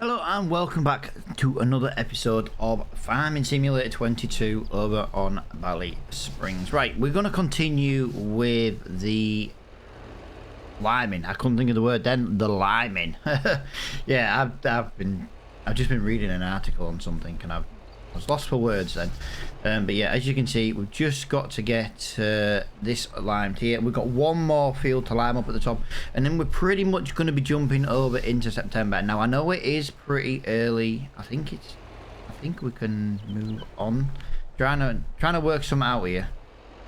Hello and welcome back to another episode of Farming Simulator 22 over on Ballysprings. Right, we're going to continue with the liming. I couldn't think of the word then. The liming. Yeah, I've just been reading an article on something and I was lost for words then. But yeah, as you can see, we've just got to get this limed here. We've got one more field to lime up at the top, and then we're pretty much going to be jumping over into September. Now I know it is pretty early. I think we can move on. Trying to work some out here.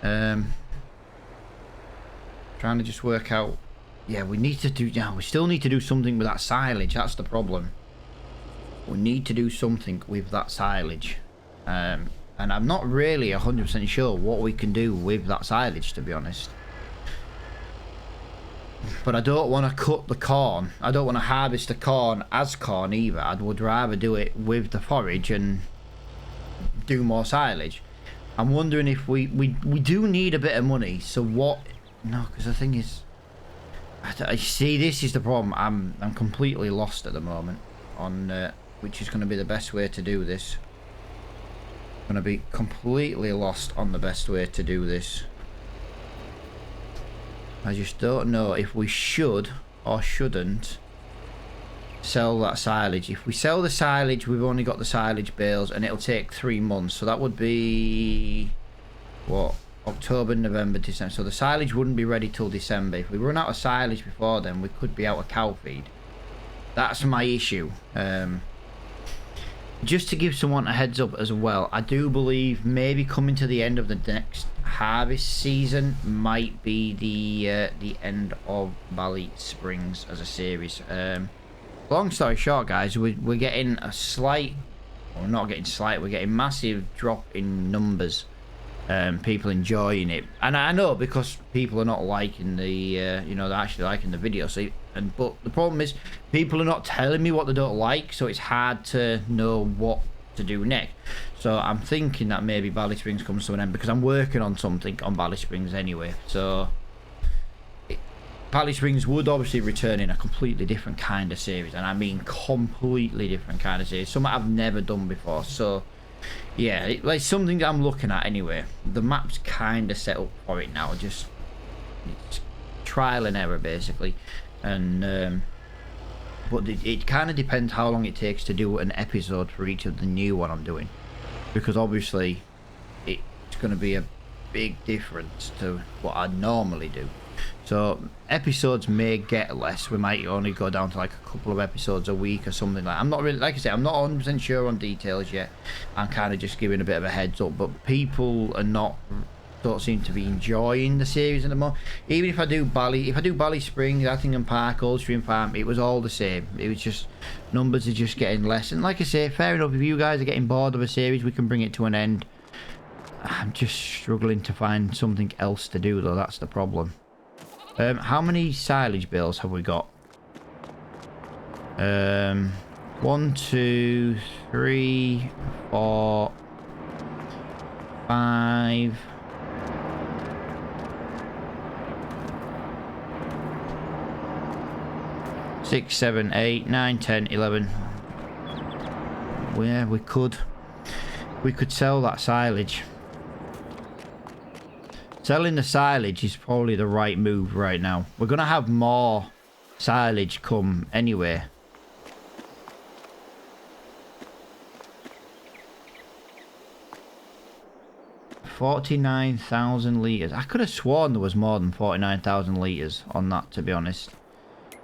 Trying to just work out. Yeah, we need to do. Yeah, we still need to do something with that silage. That's the problem. We need to do something with that silage. And I'm not really 100% sure what we can do with that silage, to be honest. But I don't want to cut the corn. I don't want to harvest the corn as corn either. I would rather do it with the forage and do more silage. I'm wondering if we do need a bit of money. So what? No, because the thing is, I see, this is the problem. I'm completely lost at the moment on which is going to be the best way to do this. I'm going to be completely lost on the best way to do this. I just don't know if we should or shouldn't sell that silage. If we sell the silage, we've only got the silage bales and it'll take 3 months. So that would be, what, October, November, December. So the silage wouldn't be ready till December. If we run out of silage before then, we could be out of cow feed. That's my issue. Just to give someone a heads up as well, I do believe maybe coming to the end of the next harvest season might be the end of Ballysprings as a series. Long story short, guys, we're getting a slight, or not getting slight, we're getting massive drop in numbers. People enjoying it, and I know because people are not liking the you know, they're actually liking the video. So but the problem is people are not telling me what they don't like, so it's hard to know what to do next. So I'm thinking that maybe Ballysprings comes to an end because I'm working on something on Ballysprings anyway. So Ballysprings would obviously return in a completely different kind of series, and I mean completely different kind of series, something I've never done before. So yeah, it's something that I'm looking at anyway. The map's kind of set up for it now, just it's trial and error basically. And but it kind of depends how long it takes to do an episode for each of the new one I'm doing, because obviously it's going to be a big difference to what I normally do. So episodes may get less. We might only go down to like a couple of episodes a week or something like that. I'm not really, like I said, I'm not 100% sure on details yet. I'm kind of just giving a bit of a heads up, but people are don't seem to be enjoying the series anymore. Even if I do Ballysprings, Attingham Park, Oldstream Farm, it was all the same. It was just numbers are just getting less. And like I say, fair enough, if you guys are getting bored of a series, we can bring it to an end. I'm just struggling to find something else to do though. That's the problem. How many silage bales have we got? 1, 2, 3, 4, 5. 6, 7, 8, 9, 10, 11. Yeah, we could sell that silage. Selling the silage is probably the right move right now. We're going to have more silage come anyway. $49,000 litres. I could have sworn there was more than 49,000 litres on that, to be honest.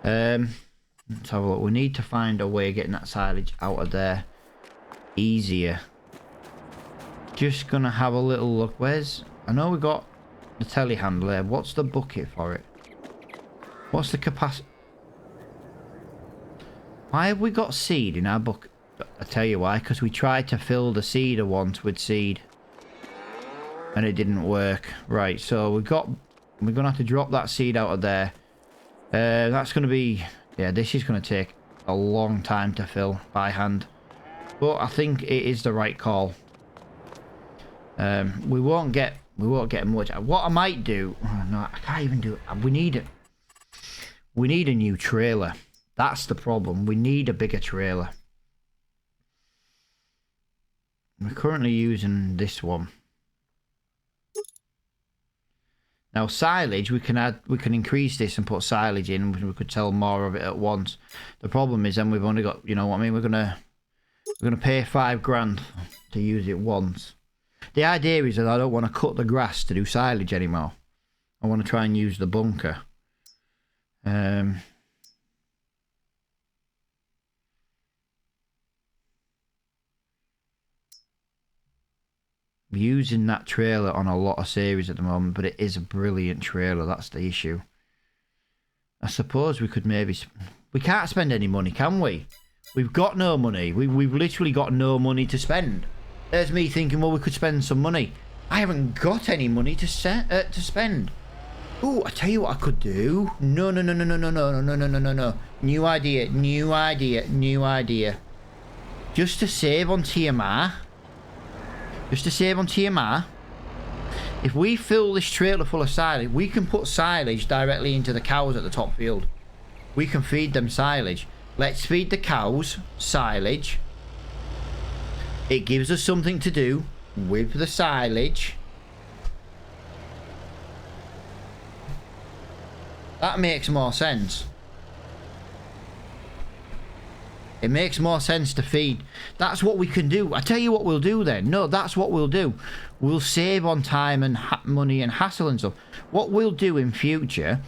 Let's have a look. We need to find a way of getting that silage out of there easier. Just going to have a little look. I know we got the telehandler. What's the bucket for it? What's the capacity? Why have we got seed in our bucket? I tell you why, because we tried to fill the seeder once with seed and it didn't work. Right, so we're gonna have to drop that seed out of there. That's gonna be, yeah, this is gonna take a long time to fill by hand, but I think it is the right call. We won't get much. What I might do, oh no, I can't even do it. We need a new trailer. That's the problem. We need a bigger trailer. We're currently using this one. Now silage, we can increase this and put silage in. We could sell more of it at once. The problem is then we've only got, you know what I mean, we're gonna pay $5 to use it once. The idea is that I don't want to cut the grass to do silage anymore. I want to try and use the bunker. Using that trailer on a lot of series at the moment, but it is a brilliant trailer. That's the issue. I suppose we could maybe... We can't spend any money, can we? We've got no money. We've literally got no money to spend. There's me thinking, well, we could spend some money. I haven't got any money to spend. Ooh, I tell you what I could do. No. New idea. Just to save on TMR. If we fill this trailer full of silage, we can put silage directly into the cows at the top field. We can feed them silage. Let's feed the cows silage. It gives us something to do with the silage. That makes more sense. It makes more sense to feed. That's what we can do. I tell you what we'll do then. No, that's what we'll do. We'll save on time and money and hassle and stuff. What we'll do in future,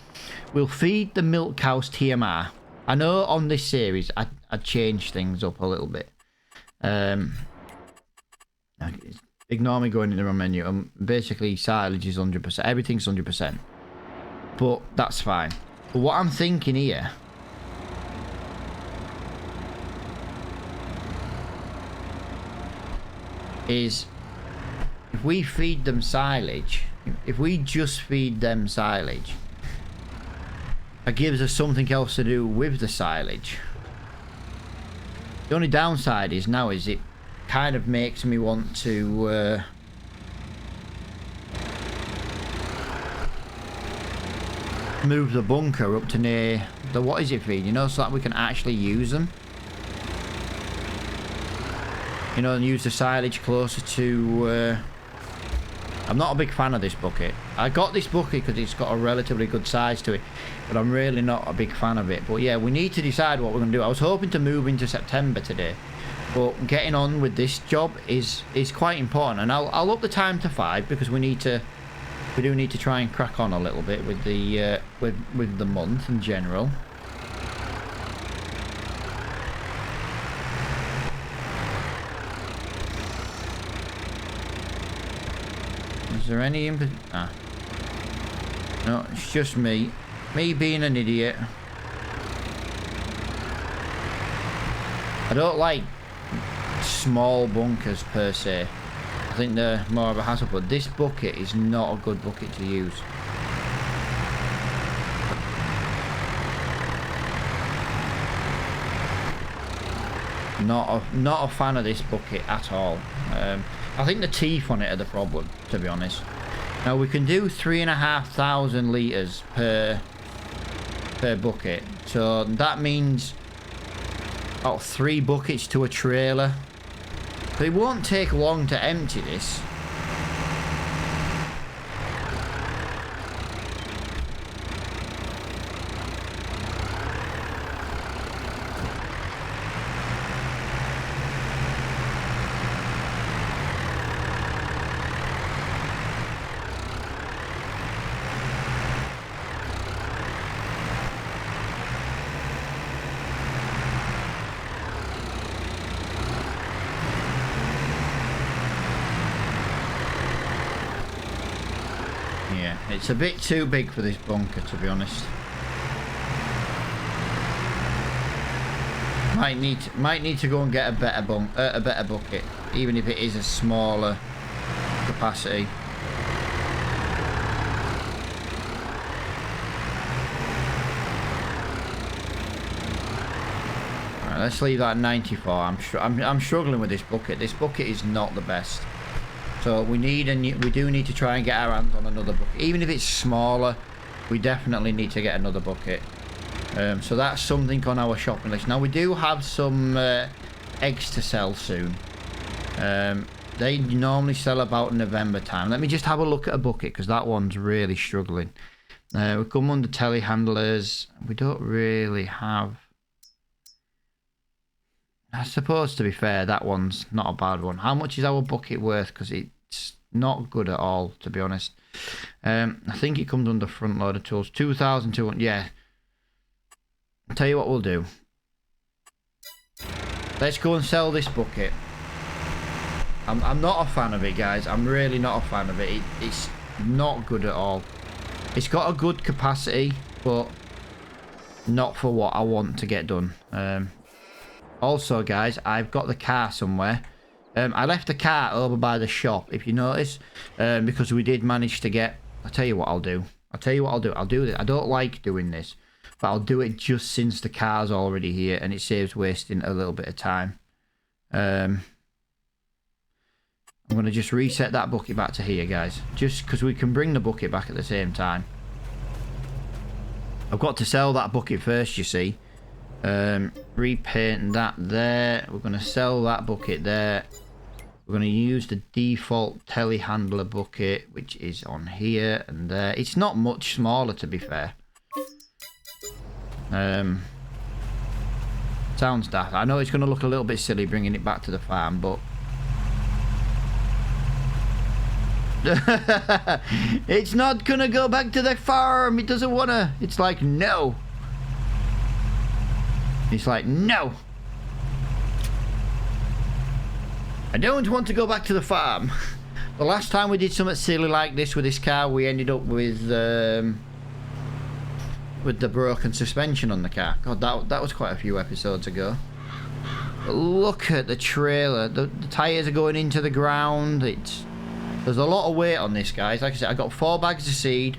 we'll feed the milk cows TMR. I know on this series I changed things up a little bit. Ignore me going in the wrong menu. Basically, silage is 100%. Everything's 100%. But that's fine. But what I'm thinking here... is if we feed them silage, if we just feed them silage, it gives us something else to do with the silage. The only downside is now is it kind of makes me want to move the bunker up to near the what is it feed, you know, so that we can actually use them. You know, and use the silage closer to... I'm not a big fan of this bucket. I got this bucket because it's got a relatively good size to it, but I'm really not a big fan of it. But yeah, we need to decide what we're going to do. I was hoping to move into September today, but getting on with this job is quite important. And I'll up the time to 5 because we do need to try and crack on a little bit with the with the month in general. Is there any no, it's just me being an idiot. I don't like small bunkers per se. I think they're more of a hassle, but this bucket is not a good bucket to use. Not a fan of this bucket at all. I think the teeth on it are the problem, to be honest. Now we can do 3,500 litres per bucket, so that means about 3 buckets to a trailer. But it won't take long to empty this. It's a bit too big for this bunker, to be honest. Might need to go and get a better bucket, even if it is a smaller capacity. Alright, let's leave that at 94. I'm struggling with this bucket. This bucket is not the best. So we do need to try and get our hands on another bucket. Even if it's smaller, we definitely need to get another bucket. So that's something on our shopping list. Now we do have some eggs to sell soon. They normally sell about November time. Let me just have a look at a bucket, because that one's really struggling. We come under telehandlers. We don't really have... I suppose, to be fair, that one's not a bad one. How much is our bucket worth? Because it's not good at all, to be honest. I think it comes under front loader tools. 2,200. Yeah. I'll tell you what we'll do. Let's go and sell this bucket. I'm not a fan of it, guys. I'm really not a fan of it. It's not good at all. It's got a good capacity, but not for what I want to get done. Also, guys, I've got the car somewhere. I left the car over by the shop, if you notice, because we did manage to get... I'll tell you what I'll do. I'll do this. I don't like doing this, but I'll do it just since the car's already here, and it saves wasting a little bit of time. I'm going to just reset that bucket back to here, guys, just because we can bring the bucket back at the same time. I've got to sell that bucket first, you see. Repaint that there. We're going to sell that bucket there. We're going to use the default telehandler bucket, which is on here and there. It's not much smaller, to be fair. Sounds daft. I know it's going to look a little bit silly bringing it back to the farm, but it's not going to go back to the farm. It doesn't want to. It's like, no. It's like, no. I don't want to go back to the farm. The last time we did something silly like this with this car, we ended up with the broken suspension on the car. God, that was quite a few episodes ago. But look at the trailer. The tyres are going into the ground. There's a lot of weight on this, guys. Like I said, I got 4 bags of seed,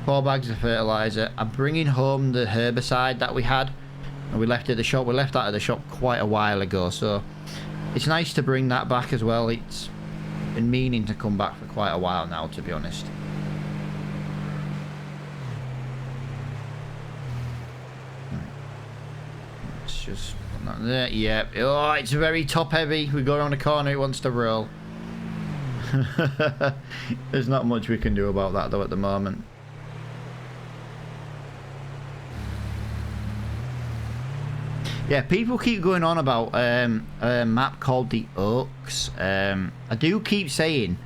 4 bags of fertilizer. I'm bringing home the herbicide that we had, and we left it at the shop. We left that at the shop quite a while ago, so it's nice to bring that back as well. It's been meaning to come back for quite a while now, to be honest. Let's just put that there. Yep. Oh, it's very top heavy. We go around the corner, it wants to roll. There's not much we can do about that though at the moment. Yeah, people keep going on about a map called the Oaks. I do keep saying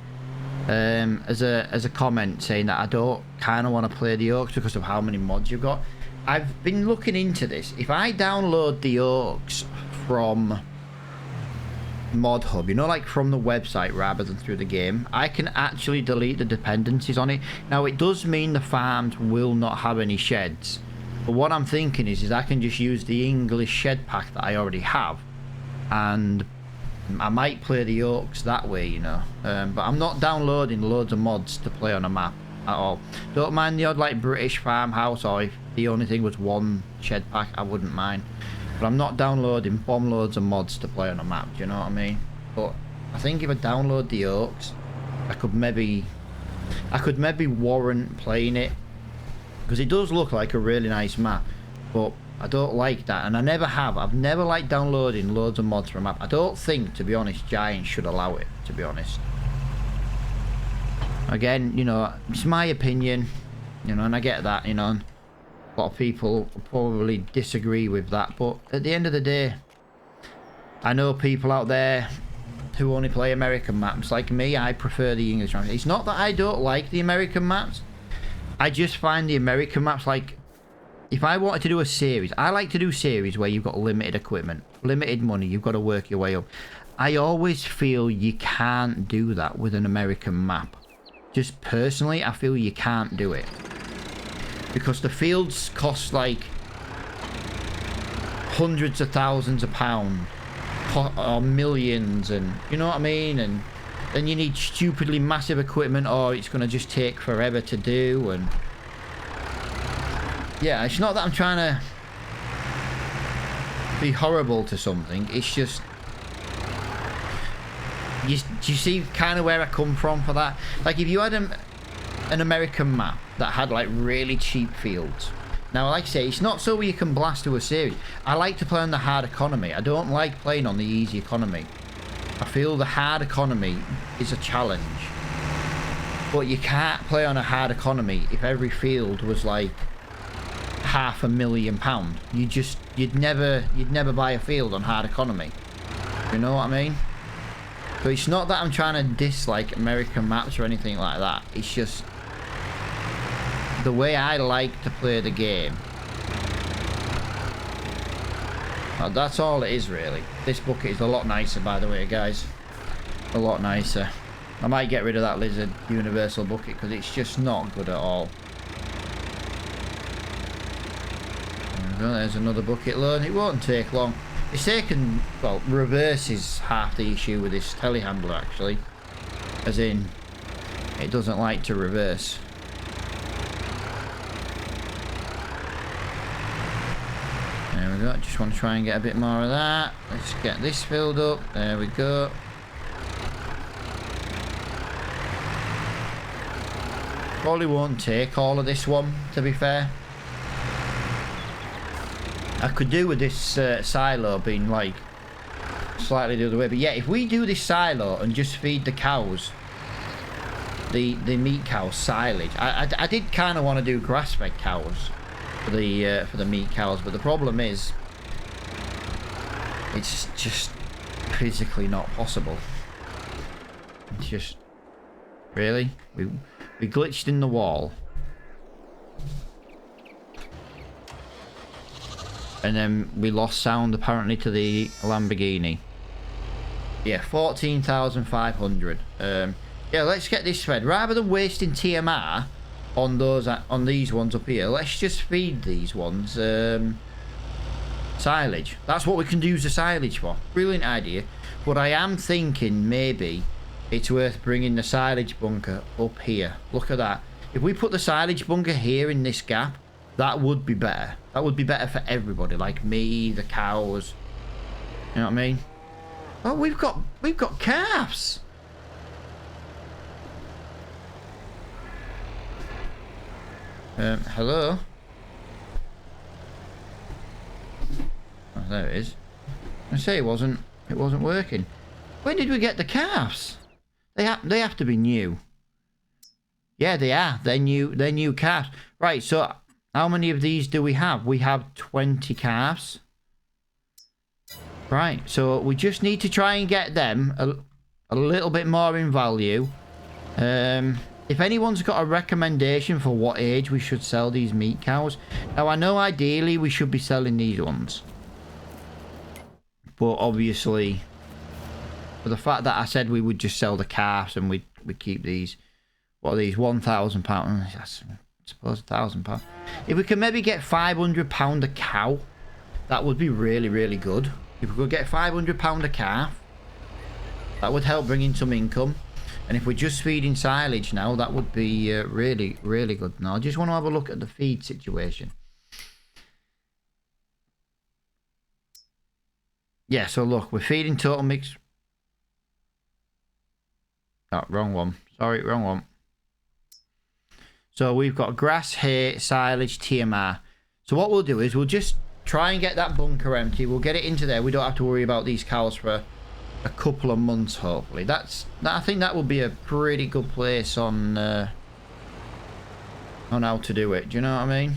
as a comment saying that I don't kind of want to play the Oaks because of how many mods you've got. I've been looking into this. If I download the Oaks from Mod Hub, you know, like from the website rather than through the game, I can actually delete the dependencies on it. Now, it does mean the farms will not have any sheds, but what I'm thinking is I can just use the English shed pack that I already have, and I might play the Oaks that way, you know. But I'm not downloading loads of mods to play on a map at all. Don't mind the odd like British farmhouse, or if the only thing was one shed pack, I wouldn't mind. But I'm not downloading bomb loads of mods to play on a map, do you know what I mean? But I think if I download the Oaks, I could maybe warrant playing it, because it does look like a really nice map, but I don't like that, and I never have. I've never liked downloading loads of mods for a map. I don't think, to be honest, Giants should allow it, to be honest. Again, you know, it's my opinion, you know, and I get that, you know. A lot of people probably disagree with that, but at the end of the day, I know people out there who only play American maps. Like me, I prefer the English maps. It's not that I don't like the American maps. I just find the American maps, like, if I wanted to do a series, I like to do series where you've got limited equipment, limited money, you've got to work your way up. I always feel you can't do that with an American map. Just personally, I feel you can't do it, because the fields cost like hundreds of thousands of pounds or millions, and you know what I mean, and then you need stupidly massive equipment, or it's going to just take forever to do. And yeah, it's not that I'm trying to be horrible to something, it's just you see kind of where I come from for that. Like, if you had an American map that had like really cheap fields, now like I say, it's not so you can blast to a series. I like to play on the hard economy. I don't like playing on the easy economy. I feel the hard economy is a challenge. But you can't play on a hard economy if every field was like £500,000. You'd never buy a field on hard economy. You know what I mean? So it's not that I'm trying to dislike American maps or anything like that. It's just the way I like to play the game. That's all it is, really. This bucket is a lot nicer, by the way, guys. A lot nicer. I might get rid of that lizard universal bucket because it's just not good at all. There we go, there's another bucket load. It won't take long. It's taken, well, reverse is half the issue with this telehandler, actually. As in, it doesn't like to reverse. There we go. Just want to try and get a bit more of that. Let's get this filled up. There we go. Probably won't take all of this one, to be fair. I could do with this silo being like slightly the other way, but yeah, if we do this silo and just feed the cows, the meat cows silage. I did kind of want to do grass-fed cows for the meat cows, but the problem is it's just physically not possible. It's just really we glitched in the wall. And then we lost sound apparently to the Lamborghini. Yeah, 14,500. Yeah, let's get this fed. Rather than wasting TMR on these ones up here, let's just feed these ones silage. That's what we can use the silage for. Brilliant idea. But I am thinking maybe it's worth bringing the silage bunker up here. Look at that. If we put the silage bunker here in this gap, that would be better. That would be better for everybody, like me, the cows. You know what I mean? Oh, we've got calves. Hello? Oh, there it is. I say it wasn't working. When did we get the calves? They have to be new. Yeah, they are. They're new calves. Right, so how many of these do we have? We have 20 calves. Right, so we just need to try and get them a little bit more in value. If anyone's got a recommendation for what age we should sell these meat cows. Now, I know ideally we should be selling these ones. But obviously, for the fact that I said we would just sell the calves and we'd keep these. What are these? £1,000. I suppose £1,000. If we can maybe get £500 a cow, that would be really, really good. If we could get £500 a calf, that would help bring in some income. And if we're just feeding silage now, that would be really, really good. Now, I just want to have a look at the feed situation. Yeah, so look, we're feeding total mix. Oh, wrong one. Sorry, wrong one. So we've got grass, hay, silage, TMR. So what we'll do is we'll just try and get that bunker empty. We'll get it into there. We don't have to worry about these cows for a couple of months, hopefully. I think that will be a pretty good place on how to do it. Do you know what I mean?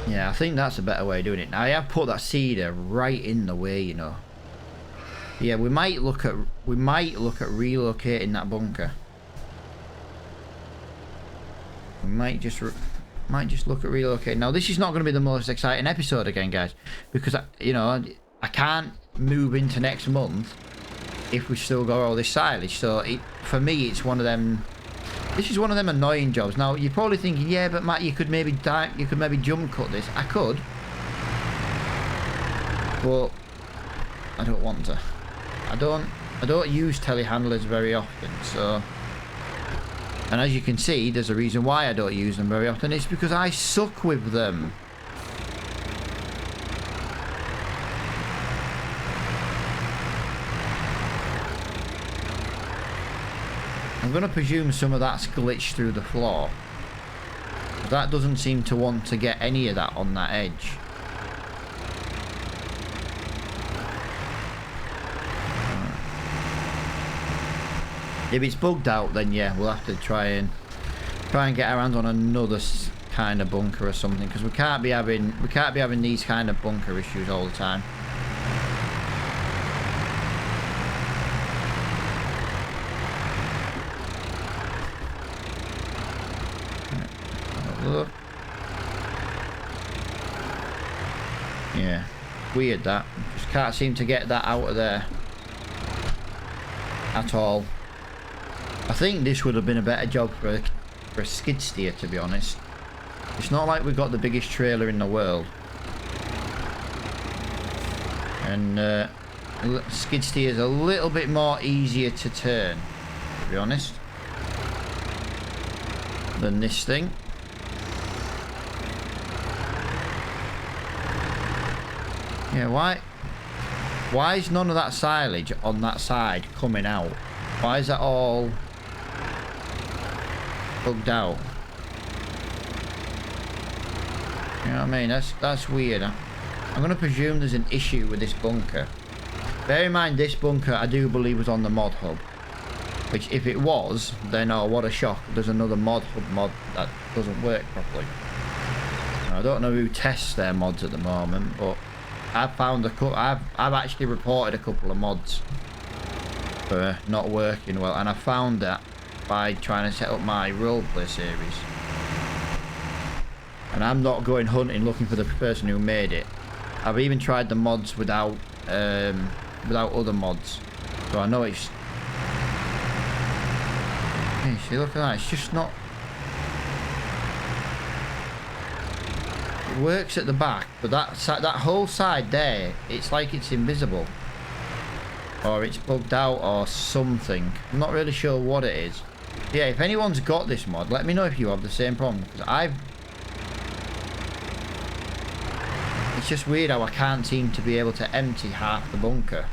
Yeah, I think that's a better way of doing it. Now, I have put that seeder right in the way, you know. Yeah, we might look at relocating that bunker. We might just look at relocating. Now, this is not going to be the most exciting episode again, guys, because I can't move into next month if we still got all this silage. So for me, it's one of them. This is one of them annoying jobs. Now, you're probably thinking, yeah, but Matt, you could maybe jump cut this. I could, but I don't want to. I don't use telehandlers very often, so. And as you can see, there's a reason why I don't use them very often. It's because I suck with them. I'm going to presume some of that's glitched through the floor. That doesn't seem to want to get any of that on that edge. If it's bugged out, then yeah, we'll have to try and get our hands on another kind of bunker or something, because we can't be having these kind of bunker issues all the time. Look. Yeah, weird that. Just can't seem to get that out of there at all. I think this would have been a better job for a skid steer, to be honest. It's not like we've got the biggest trailer in the world. And skid steer is a little bit more easier to turn, to be honest, than this thing. Yeah, why is none of that silage on that side coming out? Why is that all bugged out? You know what I mean? That's weird. I'm going to presume there's an issue with this bunker. Bear in mind, this bunker I do believe was on the mod hub. Which, if it was, then oh, what a shock. There's another mod hub mod that doesn't work properly. Now, I don't know who tests their mods at the moment, but I've found I've actually reported a couple of mods for not working well, and I found that by trying to set up my roleplay series. And I'm not going hunting looking for the person who made it. I've even tried the mods without other mods, so I know it's. Hey, see, look at that. It's just not. It works at the back, but that whole side there, it's like it's invisible, or it's bugged out, or something. I'm not really sure what it is. Yeah, if anyone's got this mod, let me know if you have the same problem, because it's just weird how I can't seem to be able to empty half the bunker.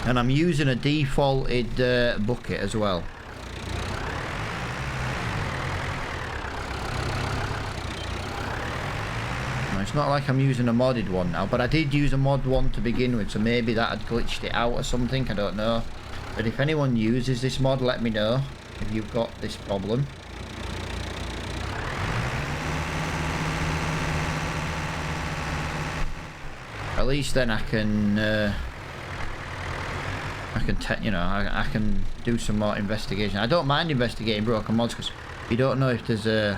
And I'm using a defaulted bucket as well. It's not like I'm using a modded one now, but I did use a mod one to begin with, so maybe that had glitched it out or something, I don't know. But if anyone uses this mod, let me know if you've got this problem. At least then I can I can do some more investigation. I don't mind investigating broken mods, because you don't know if there's an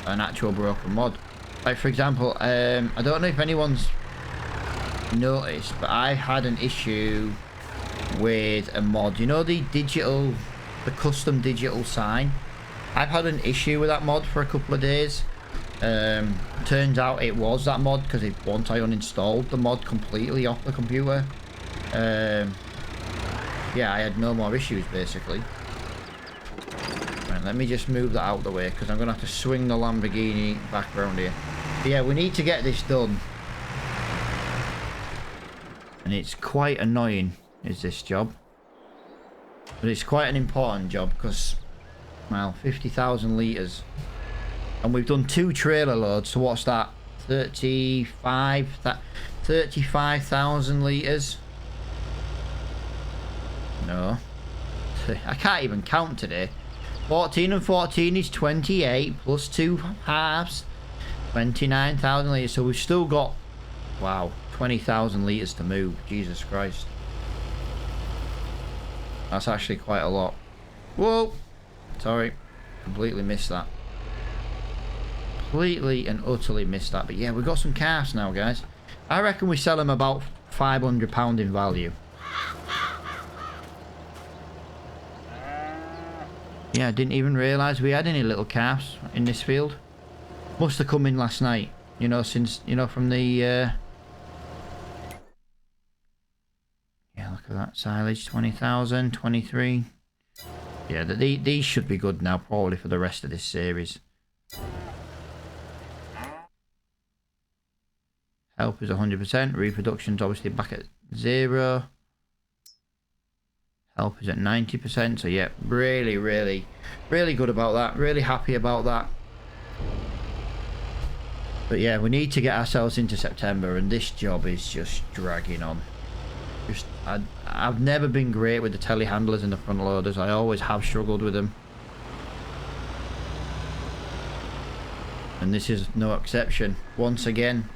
actual broken mod. Like, for example, I don't know if anyone's noticed, but I had an issue with a mod. You know, the custom digital sign? I've had an issue with that mod for a couple of days. Turns out it was that mod, because once I uninstalled the mod completely off the computer, yeah, I had no more issues, basically. Right, let me just move that out of the way, because I'm going to have to swing the Lamborghini back around here. But yeah, we need to get this done. And it's quite annoying, is this job. But it's quite an important job, because, well, 50,000 litres. And we've done 2 trailer loads, so what's that? 35,000 litres? No. I can't even count today. 14 and 14 is 28, plus 2 halves. 29,000 litres, so we've still got, wow, 20,000 litres to move. Jesus Christ. That's actually quite a lot. Whoa! Sorry. Completely missed that. Completely and utterly missed that. But yeah, we've got some calves now, guys. I reckon we sell them about £500 in value. Yeah, I didn't even realise we had any little calves in this field. Must have come in last night, you know, since, you know, from the yeah, look at that silage. 20,000, 23. Yeah, these should be good now, probably for the rest of this series. Help is 100%. Reproduction's obviously back at 0. Help is at 90%. So yeah, really, really, really good about that. Really happy about that. But yeah, we need to get ourselves into September, and this job is just dragging on. I've never been great with the telehandlers and the front loaders. I always have struggled with them. And this is no exception, once again.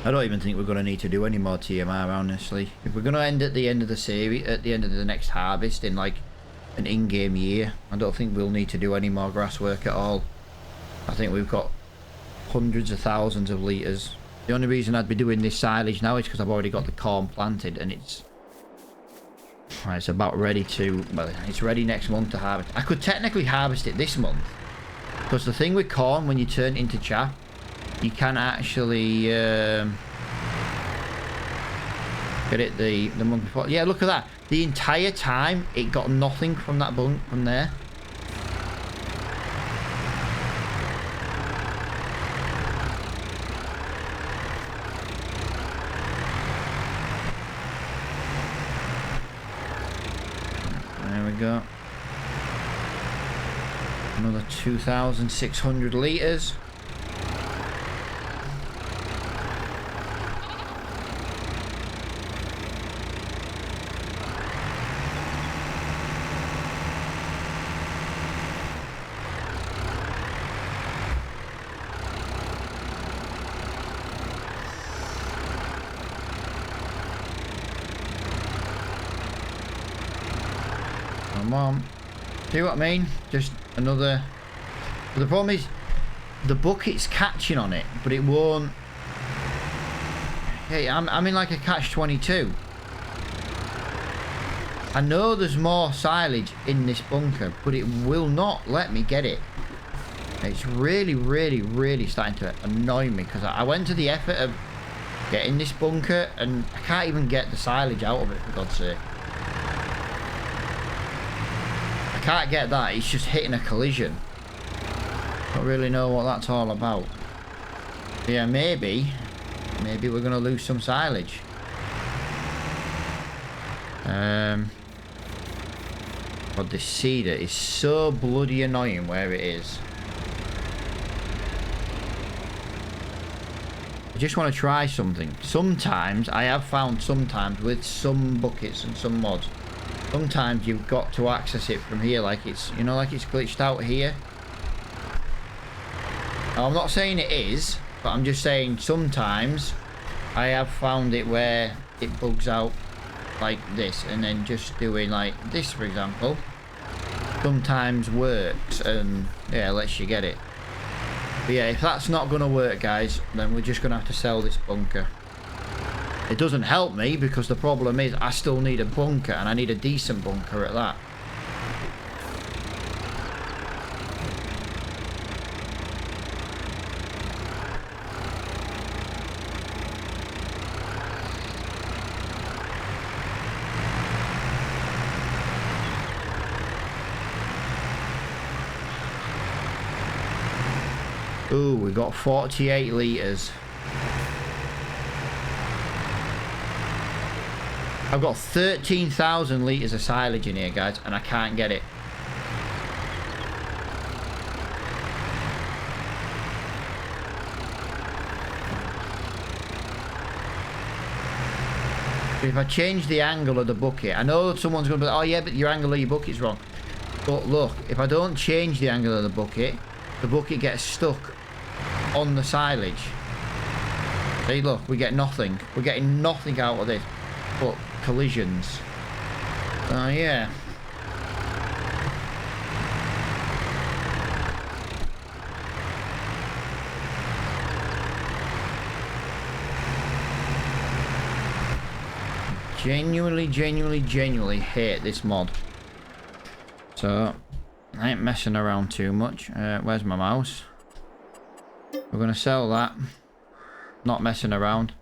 I don't even think we're going to need to do any more TMR, honestly. If we're going to end at the end of the series, at the end of the next harvest in like an in-game year, I don't think we'll need to do any more grass work at all. I think we've got hundreds of thousands of litres. The only reason I'd be doing this silage now is because I've already got the corn planted, and it's about ready to, well, it's ready next month to harvest. I could technically harvest it this month, because the thing with corn, when you turn it into chaff, you can actually get it the month before. Yeah, look at that. The entire time it got nothing from that bunk from there. There we go. Another 2,600 litres. Come on. See what I mean? Just another... The problem is, the bucket's catching on it, but it won't... Hey, I'm in like a catch-22. I know there's more silage in this bunker, but it will not let me get it. It's really, really, really starting to annoy me, because I went to the effort of getting this bunker, and I can't even get the silage out of it, for God's sake. I can't get that, it's just hitting a collision. Don't really know what that's all about. Yeah, maybe we're gonna lose some silage. But this cedar is so bloody annoying where it is. I just want to try something. Sometimes, I have found sometimes with some buckets and some mods, sometimes you've got to access it from here, like it's, you know, like it's glitched out here. Now, I'm not saying it is, but I'm just saying sometimes I have found it where it bugs out like this, and then just doing like this, for example, sometimes works and yeah, lets you get it. But yeah, if that's not going to work, guys, then we're just going to have to sell this bunker. It doesn't help me, because the problem is I still need a bunker, and I need a decent bunker at that. Ooh, we got 48 litres. I've got 13,000 litres of silage in here, guys, and I can't get it. If I change the angle of the bucket, I know someone's going to be like, oh yeah, but your angle of your bucket's wrong. But look, if I don't change the angle of the bucket gets stuck on the silage. See, look, we get nothing. We're getting nothing out of this but collisions. Oh yeah. Genuinely hate this mod. So I ain't messing around too much. Where's my mouse? We're gonna sell that. Not messing around.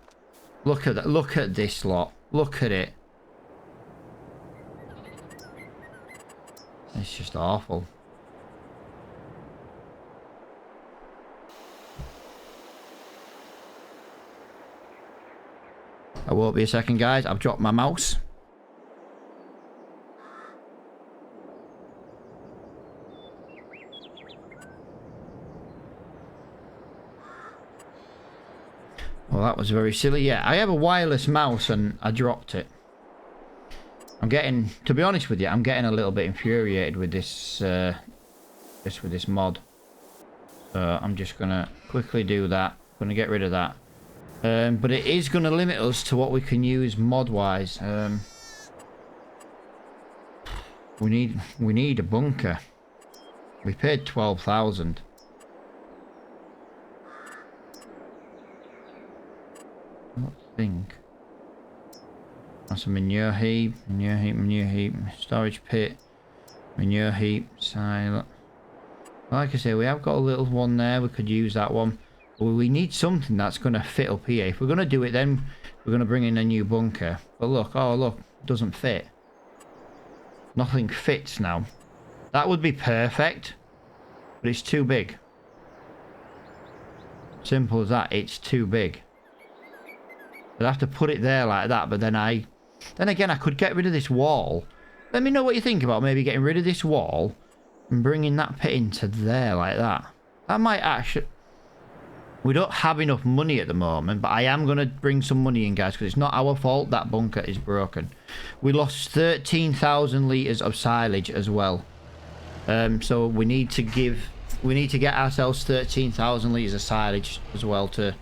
Look at that. Look at this lot. Look at it. It's just awful. I won't be a second, guys. I've dropped my mouse. Well, that was very silly. Yeah, I have a wireless mouse and I dropped it. I'm getting, to be honest with you, I'm getting a little bit infuriated with this, with this mod. So I'm just gonna quickly do that. Gonna get rid of that. But it is gonna limit us to what we can use mod-wise. We need a bunker. We paid 12,000. I don't think. That's a manure heap, manure heap, storage pit, manure heap, silo. Like I say, we have got a little one there. We could use that one. But we need something that's going to fit up here. If we're going to do it, then we're going to bring in a new bunker. But look, oh look, it doesn't fit. Nothing fits now. That would be perfect, but it's too big. Simple as that. It's too big. I'd have to put it there like that, but then again, I could get rid of this wall. Let me know what you think about maybe getting rid of this wall and bringing that pit into there like that. That might actually... We don't have enough money at the moment, but I am going to bring some money in, guys, because it's not our fault that bunker is broken. We lost 13,000 litres of silage as well. So we need to get ourselves 13,000 litres of silage as well to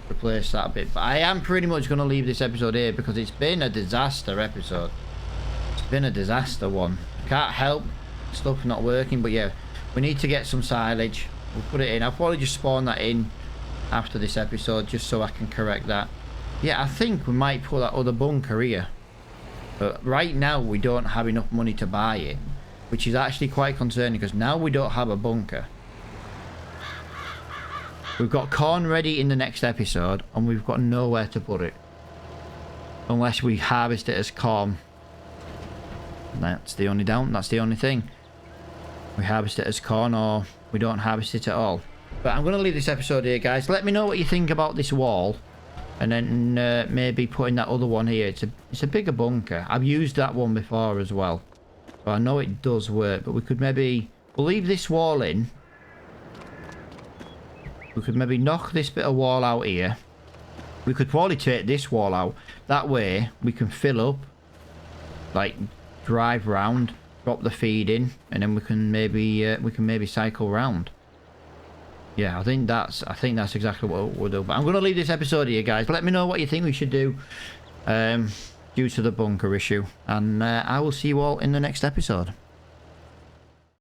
replace that bit. But I am pretty much going to leave this episode here because it's been a disaster episode. It's been a disaster one. Can't help stuff not working, but yeah, we need to get some silage. We'll put it in. I'll probably just spawn that in after this episode just so I can correct that. Yeah, I think we might put that other bunker here, but right now we don't have enough money to buy it, which is actually quite concerning because now we don't have a bunker. We've got corn ready in the next episode and we've got nowhere to put it unless we harvest it as corn. That's the only thing. We harvest it as corn or we don't harvest it at all. But I'm going to leave this episode here, guys. Let me know what you think about this wall. And then maybe putting that other one here. It's a bigger bunker. I've used that one before as well. So I know it does work. But we could maybe... We'll leave this wall in. We could maybe knock this bit of wall out here. We could probably take this wall out. That way we can fill up. Like, drive round. Drop the feed in. And then we can maybe cycle round. Yeah, I think that's exactly what we'll do. But I'm going to leave this episode here, guys. Let me know what you think we should do due to the bunker issue. And I will see you all in the next episode.